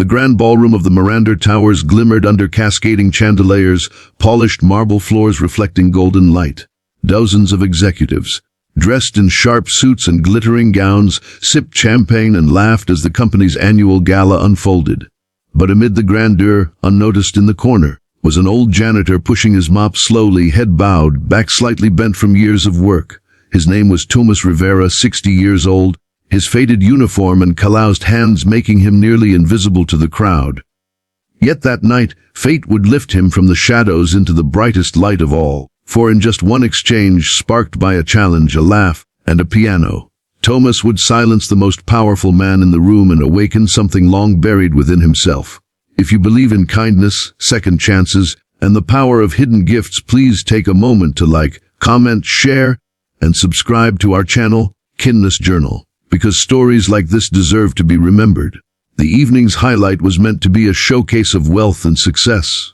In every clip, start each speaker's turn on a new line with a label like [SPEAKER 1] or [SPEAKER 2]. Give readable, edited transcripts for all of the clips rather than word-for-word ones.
[SPEAKER 1] grand ballroom of the Miranda Towers glimmered under cascading chandeliers, polished marble floors reflecting golden light. Dozens of executives, dressed in sharp suits and glittering gowns, sipped champagne and laughed as the company's annual gala unfolded. But amid the grandeur, unnoticed in the corner, was an old janitor pushing his mop slowly, head bowed, back slightly bent from years of work. His name was Thomas Rivera, 60 years old, his faded uniform and calloused hands making him nearly invisible to the crowd. Yet that night, fate would lift him from the shadows into the brightest light of all. For in just one exchange, sparked by a challenge, a laugh, and a piano, Thomas would silence the most powerful man in the room and awaken something long buried within himself. If you believe in kindness, second chances, and the power of hidden gifts, please take a moment to like, comment, share, and subscribe to our channel, Kindness Journal, because stories like this deserve to be remembered. The evening's highlight was meant to be a showcase of wealth and success.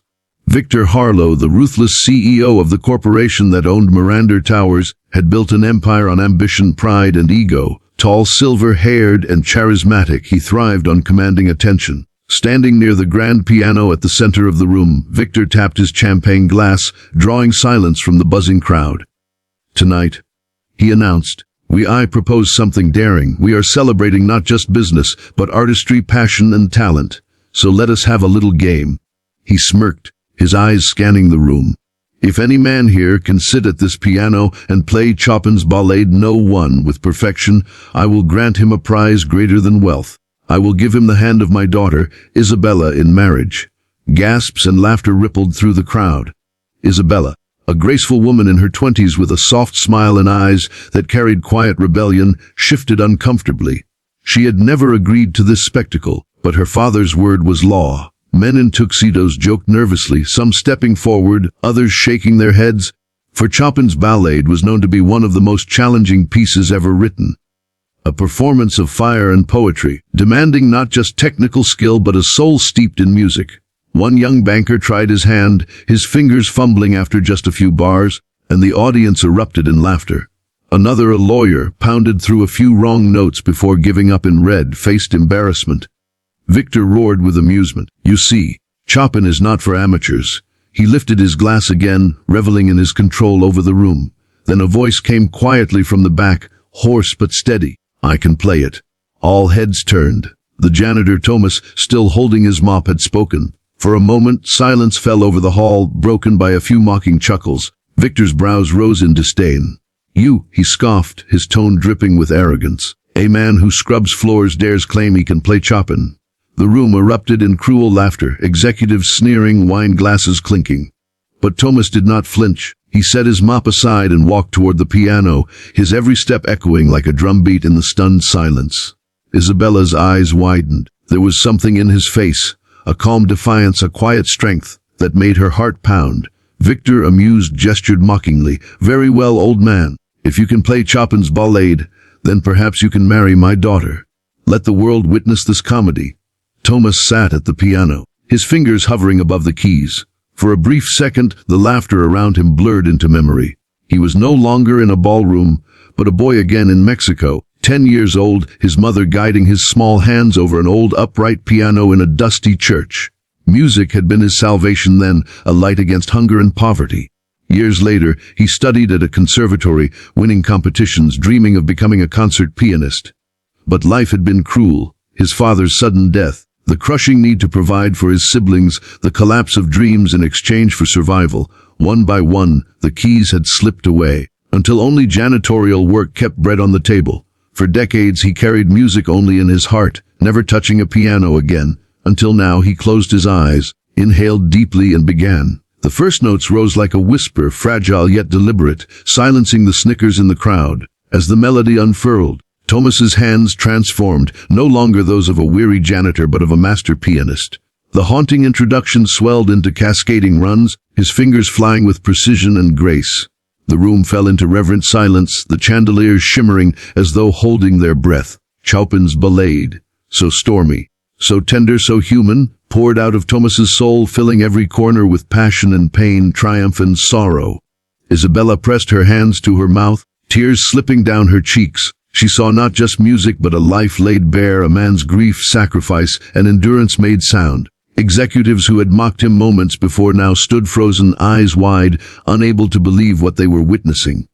[SPEAKER 1] Victor Harlow, the ruthless CEO of the corporation that owned Miranda Towers, had built an empire on ambition, pride, and ego. Tall, silver-haired, and charismatic, he thrived on commanding attention. Standing near the grand piano at the center of the room, Victor tapped his champagne glass, drawing silence from the buzzing crowd. "Tonight," he announced, I propose something daring. We are celebrating not just business, but artistry, passion, and talent. So let us have a little game." He smirked, his eyes scanning the room. "If any man here can sit at this piano and play Chopin's Ballade No. 1 with perfection, I will grant him a prize greater than wealth. I will give him the hand of my daughter, Isabella, in marriage." Gasps and laughter rippled through the crowd. Isabella, a graceful woman in her 20s with a soft smile and eyes that carried quiet rebellion, shifted uncomfortably. She had never agreed to this spectacle, but her father's word was law. Men in tuxedos joked nervously, some stepping forward, others shaking their heads, for Chopin's Ballade was known to be one of the most challenging pieces ever written. A performance of fire and poetry, demanding not just technical skill but a soul steeped in music. One young banker tried his hand, his fingers fumbling after just a few bars, and the audience erupted in laughter. Another, a lawyer, pounded through a few wrong notes before giving up in red-faced embarrassment. Victor roared with amusement. "You see, Chopin is not for amateurs." He lifted his glass again, reveling in his control over the room. Then a voice came quietly from the back, hoarse but steady. "I can play it." All heads turned. The janitor, Thomas, still holding his mop, had spoken. For a moment, silence fell over the hall, broken by a few mocking chuckles. Victor's brows rose in disdain. "You," he scoffed, his tone dripping with arrogance. "A man who scrubs floors dares claim he can play Chopin." The room erupted in cruel laughter, executives sneering, wine glasses clinking. But Thomas did not flinch. He set his mop aside and walked toward the piano, his every step echoing like a drumbeat in the stunned silence. Isabella's eyes widened. There was something in his face, a calm defiance, a quiet strength, that made her heart pound. Victor, amused, gestured mockingly. "Very well, old man. If you can play Chopin's Ballade, then perhaps you can marry my daughter. Let the world witness this comedy." Thomas sat at the piano, his fingers hovering above the keys. For a brief second, the laughter around him blurred into memory. He was no longer in a ballroom, but a boy again in Mexico. 10 years old, his mother guiding his small hands over an old upright piano in a dusty church. Music had been his salvation then, a light against hunger and poverty. Years later, he studied at a conservatory, winning competitions, dreaming of becoming a concert pianist. But life had been cruel. His father's sudden death, the crushing need to provide for his siblings, the collapse of dreams in exchange for survival. One by one, the keys had slipped away, until only janitorial work kept bread on the table. For decades he carried music only in his heart, never touching a piano again, until now he closed his eyes, inhaled deeply and began. The first notes rose like a whisper, fragile yet deliberate, silencing the snickers in the crowd. As the melody unfurled, Thomas's hands transformed, no longer those of a weary janitor but of a master pianist. The haunting introduction swelled into cascading runs, his fingers flying with precision and grace. The room fell into reverent silence, the chandeliers shimmering as though holding their breath. Chopin's Ballade, so stormy, so tender, so human, poured out of Thomas's soul, filling every corner with passion and pain, triumph and sorrow. Isabella pressed her hands to her mouth, tears slipping down her cheeks. She saw not just music but a life laid bare, a man's grief, sacrifice, and endurance made sound. Executives who had mocked him moments before now stood frozen, eyes wide, unable to believe what they were witnessing.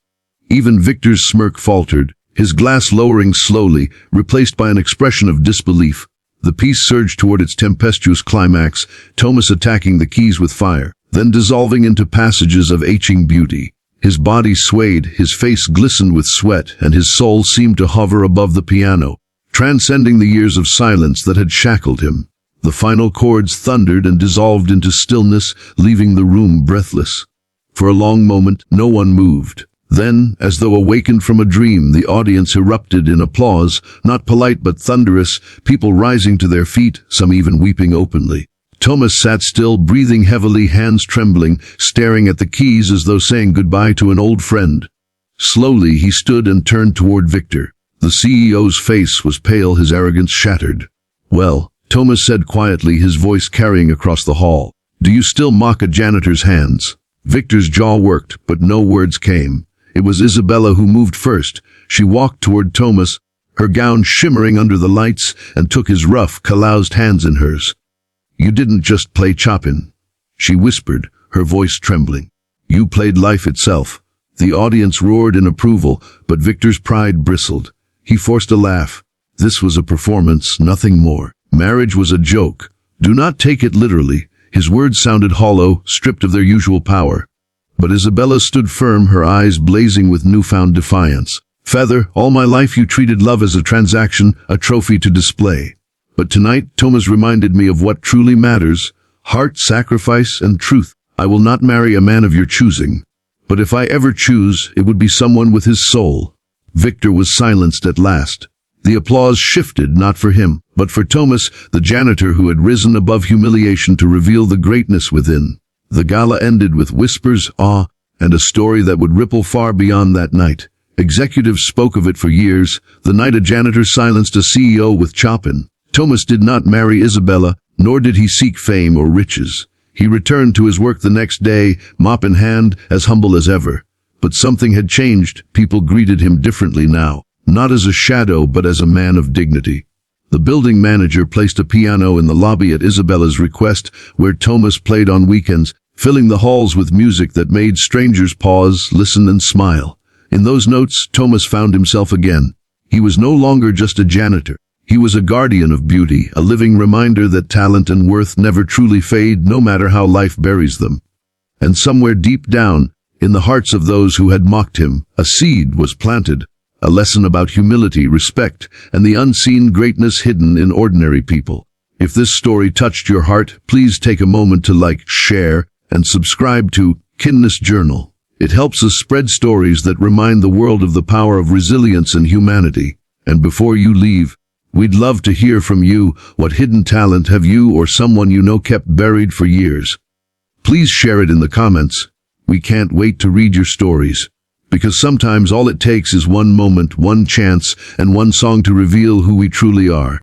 [SPEAKER 1] Even Victor's smirk faltered, his glass lowering slowly, replaced by an expression of disbelief. The piece surged toward its tempestuous climax, Thomas attacking the keys with fire, then dissolving into passages of aching beauty. His body swayed, his face glistened with sweat, and his soul seemed to hover above the piano, transcending the years of silence that had shackled him. The final chords thundered and dissolved into stillness, leaving the room breathless. For a long moment, no one moved. Then, as though awakened from a dream, the audience erupted in applause, not polite but thunderous, people rising to their feet, some even weeping openly. Thomas sat still, breathing heavily, hands trembling, staring at the keys as though saying goodbye to an old friend. Slowly he stood and turned toward Victor. The CEO's face was pale, his arrogance shattered. "Well," Thomas said quietly, his voice carrying across the hall, "do you still mock a janitor's hands?" Victor's jaw worked, but no words came. It was Isabella who moved first. She walked toward Thomas, her gown shimmering under the lights, and took his rough, calloused hands in hers. "You didn't just play Chopin," she whispered, her voice trembling. "You played life itself." The audience roared in approval, but Victor's pride bristled. He forced a laugh. This was a performance, nothing more. Marriage was a joke. Do not take it literally. His words sounded hollow, stripped of their usual power. But Isabella stood firm, her eyes blazing with newfound defiance. "Feather, all my life you treated love as a transaction, a trophy to display. But tonight, Thomas reminded me of what truly matters: heart, sacrifice, and truth. I will not marry a man of your choosing. But if I ever choose, it would be someone with his soul." Victor was silenced at last. The applause shifted, not for him, but for Thomas, the janitor who had risen above humiliation to reveal the greatness within. The gala ended with whispers, awe, and a story that would ripple far beyond that night. Executives spoke of it for years, the night a janitor silenced a CEO with Chopin. Thomas did not marry Isabella, nor did he seek fame or riches. He returned to his work the next day, mop in hand, as humble as ever. But something had changed. People greeted him differently now. Not as a shadow, but as a man of dignity. The building manager placed a piano in the lobby at Isabella's request, where Thomas played on weekends, filling the halls with music that made strangers pause, listen, and smile. In those notes, Thomas found himself again. He was no longer just a janitor. He was a guardian of beauty, a living reminder that talent and worth never truly fade, no matter how life buries them. And somewhere deep down, in the hearts of those who had mocked him, a seed was planted. A lesson about humility, respect, and the unseen greatness hidden in ordinary people. If this story touched your heart, please take a moment to like, share, and subscribe to Kindness Journal. It helps us spread stories that remind the world of the power of resilience and humanity. And before you leave, we'd love to hear from you. What hidden talent have you or someone you know kept buried for years? Please share it in the comments. We can't wait to read your stories. Because sometimes all it takes is one moment, one chance, and one song to reveal who we truly are.